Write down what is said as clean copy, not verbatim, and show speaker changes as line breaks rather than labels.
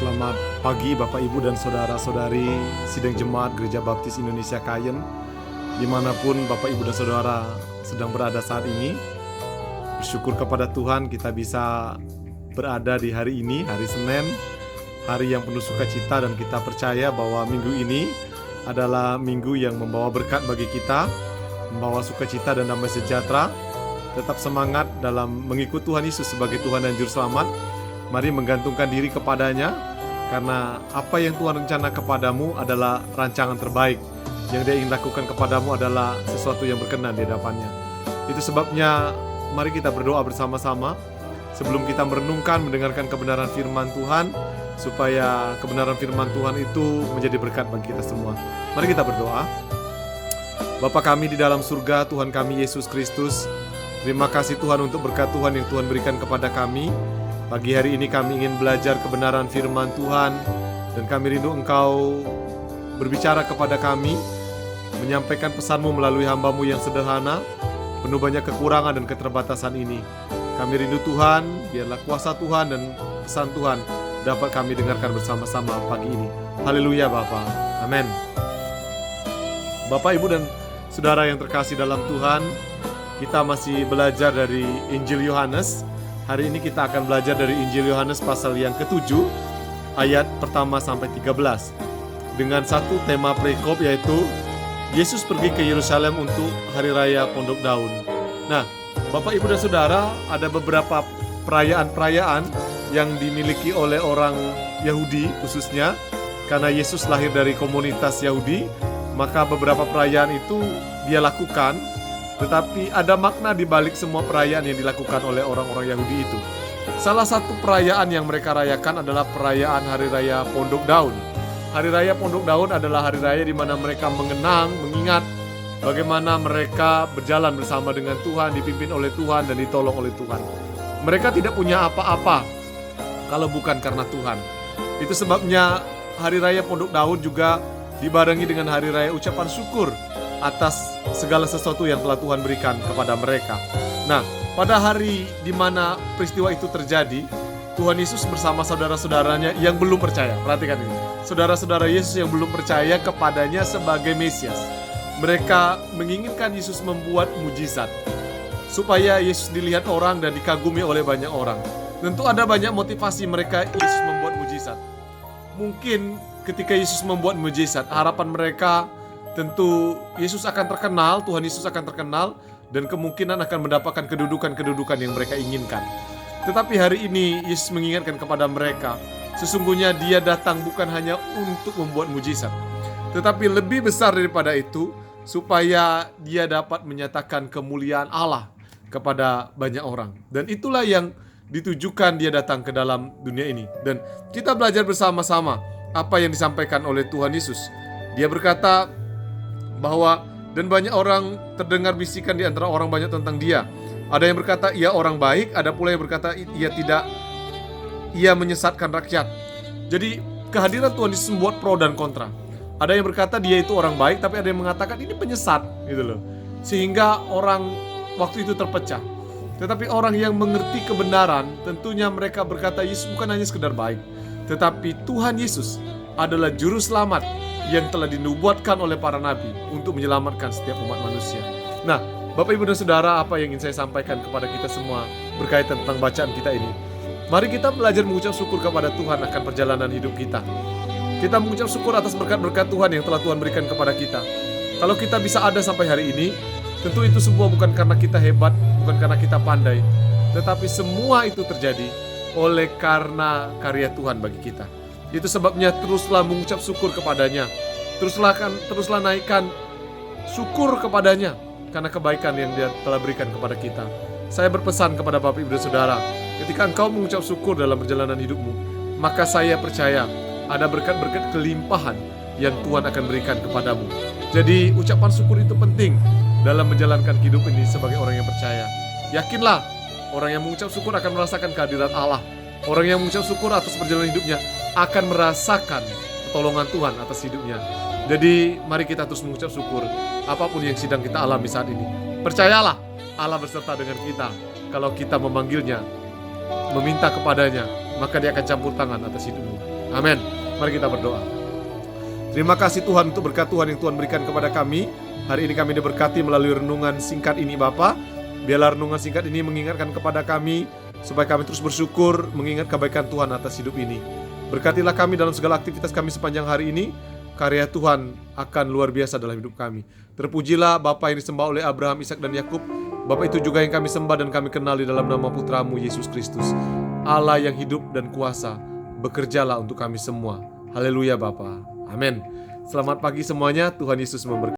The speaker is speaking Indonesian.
Selamat pagi Bapak Ibu dan Saudara-saudari Sidang Jemaat Gereja Baptis Indonesia Kayen, dimanapun Bapak Ibu dan Saudara sedang berada saat ini. Bersyukur kepada Tuhan kita bisa berada di hari ini, hari Senin, hari yang penuh sukacita, dan kita percaya bahwa minggu ini adalah minggu yang membawa berkat bagi kita, membawa sukacita dan damai sejahtera. Tetap semangat dalam mengikut Tuhan Yesus sebagai Tuhan dan Juru Selamat. Mari menggantungkan diri kepadanya, karena apa yang Tuhan rencana kepadamu adalah rancangan terbaik. Yang Dia ingin lakukan kepadamu adalah sesuatu yang berkenan di hadapannya. Itu sebabnya mari kita berdoa bersama-sama sebelum kita merenungkan, mendengarkan kebenaran firman Tuhan, supaya kebenaran firman Tuhan itu menjadi berkat bagi kita semua. Mari kita berdoa. Bapa kami di dalam surga, Tuhan kami Yesus Kristus, terima kasih Tuhan untuk berkat Tuhan yang Tuhan berikan kepada kami. Pagi hari ini kami ingin belajar kebenaran firman Tuhan, dan kami rindu Engkau berbicara kepada kami, menyampaikan pesan-Mu melalui hamba-Mu yang sederhana, penuh banyak kekurangan dan keterbatasan ini. Kami rindu Tuhan, biarlah kuasa Tuhan dan pesan Tuhan dapat kami dengarkan bersama-sama pagi ini. Haleluya Bapa, amin. Bapak, Ibu dan Saudara yang terkasih dalam Tuhan, kita masih belajar dari Injil Yohanes. Hari ini kita akan belajar dari Injil Yohanes pasal yang ke-7, ayat pertama sampai 13. Dengan satu tema perikop, yaitu Yesus pergi ke Yerusalem untuk Hari Raya Pondok Daun. Nah, Bapak, Ibu dan Saudara, ada beberapa perayaan-perayaan yang dimiliki oleh orang Yahudi khususnya. Karena Yesus lahir dari komunitas Yahudi, maka beberapa perayaan itu Dia lakukan. Tetapi ada makna di balik semua perayaan yang dilakukan oleh orang-orang Yahudi itu. Salah satu perayaan yang mereka rayakan adalah perayaan Hari Raya Pondok Daun. Hari Raya Pondok Daun adalah hari raya di mana mereka mengingat bagaimana mereka berjalan bersama dengan Tuhan, dipimpin oleh Tuhan dan ditolong oleh Tuhan. Mereka tidak punya apa-apa kalau bukan karena Tuhan. Itu sebabnya Hari Raya Pondok Daun juga dibarengi dengan Hari Raya ucapan syukur atas segala sesuatu yang telah Tuhan berikan kepada mereka. Nah, pada hari di mana peristiwa itu terjadi, Tuhan Yesus bersama saudara-saudaranya yang belum percaya. Perhatikan ini. Saudara-saudara Yesus yang belum percaya kepadanya sebagai Mesias. Mereka menginginkan Yesus membuat mujizat, supaya Yesus dilihat orang dan dikagumi oleh banyak orang. Tentu ada banyak motivasi mereka Yesus membuat mujizat. Mungkin ketika Yesus membuat mujizat, harapan mereka tentu Yesus akan terkenal, Tuhan Yesus akan terkenal, dan kemungkinan akan mendapatkan kedudukan-kedudukan yang mereka inginkan. Tetapi hari ini Yesus mengingatkan kepada mereka, sesungguhnya Dia datang bukan hanya untuk membuat mujizat, tetapi lebih besar daripada itu, supaya Dia dapat menyatakan kemuliaan Allah kepada banyak orang. Dan itulah yang ditujukan Dia datang ke dalam dunia ini. Dan kita belajar bersama-sama apa yang disampaikan oleh Tuhan Yesus. Dia berkata bahwa dan banyak orang terdengar bisikan di antara orang banyak tentang Dia. Ada yang berkata Ia orang baik, ada pula yang berkata Ia menyesatkan rakyat. Jadi kehadiran Tuhan Yesus membuat pro dan kontra. Ada yang berkata Dia itu orang baik, tapi ada yang mengatakan ini penyesat, gitu loh. Sehingga orang waktu itu terpecah. Tetapi orang yang mengerti kebenaran, tentunya mereka berkata Yesus bukan hanya sekedar baik, tetapi Tuhan Yesus adalah juru selamat yang telah dinubuatkan oleh para nabi untuk menyelamatkan setiap umat manusia. Nah, Bapak, Ibu dan Saudara, apa yang ingin saya sampaikan kepada kita semua berkaitan tentang bacaan kita ini? Mari kita belajar mengucap syukur kepada Tuhan akan perjalanan hidup kita. Kita mengucap syukur atas berkat-berkat Tuhan yang telah Tuhan berikan kepada kita. Kalau kita bisa ada sampai hari ini, tentu itu semua bukan karena kita hebat, bukan karena kita pandai, tetapi semua itu terjadi oleh karena karya Tuhan bagi kita. Itu sebabnya teruslah mengucap syukur kepadanya. Teruslah naikkan syukur kepadanya karena kebaikan yang Dia telah berikan kepada kita. Saya berpesan kepada Bapak, Ibu dan Saudara, ketika engkau mengucap syukur dalam perjalanan hidupmu, maka saya percaya ada berkat-berkat kelimpahan yang Tuhan akan berikan kepadamu. Jadi ucapan syukur itu penting dalam menjalankan hidup ini sebagai orang yang percaya. Yakinlah, orang yang mengucap syukur akan merasakan kehadiran Allah. Orang yang mengucap syukur atas perjalanan hidupnya akan merasakan pertolongan Tuhan atas hidupnya. Jadi mari kita terus mengucap syukur apapun yang sedang kita alami saat ini. Percayalah, Allah berserta dengan kita. Kalau kita memanggilnya, meminta kepadanya, maka Dia akan campur tangan atas hidupmu. Amin. Mari kita berdoa. Terima kasih Tuhan untuk berkat Tuhan yang Tuhan berikan kepada kami. Hari ini kami diberkati melalui renungan singkat ini Bapa. Biarlah renungan singkat ini mengingatkan kepada kami supaya kami terus bersyukur mengingat kebaikan Tuhan atas hidup ini. Berkatilah kami dalam segala aktivitas kami sepanjang hari ini. Karya Tuhan akan luar biasa dalam hidup kami. Terpujilah Bapa yang disembah oleh Abraham, Ishak dan Yakub. Bapa itu juga yang kami sembah dan kami kenali dalam nama Putramu Yesus Kristus. Allah yang hidup dan kuasa, bekerjalah untuk kami semua. Haleluya Bapa. Amin. Selamat pagi semuanya. Tuhan Yesus memberkati.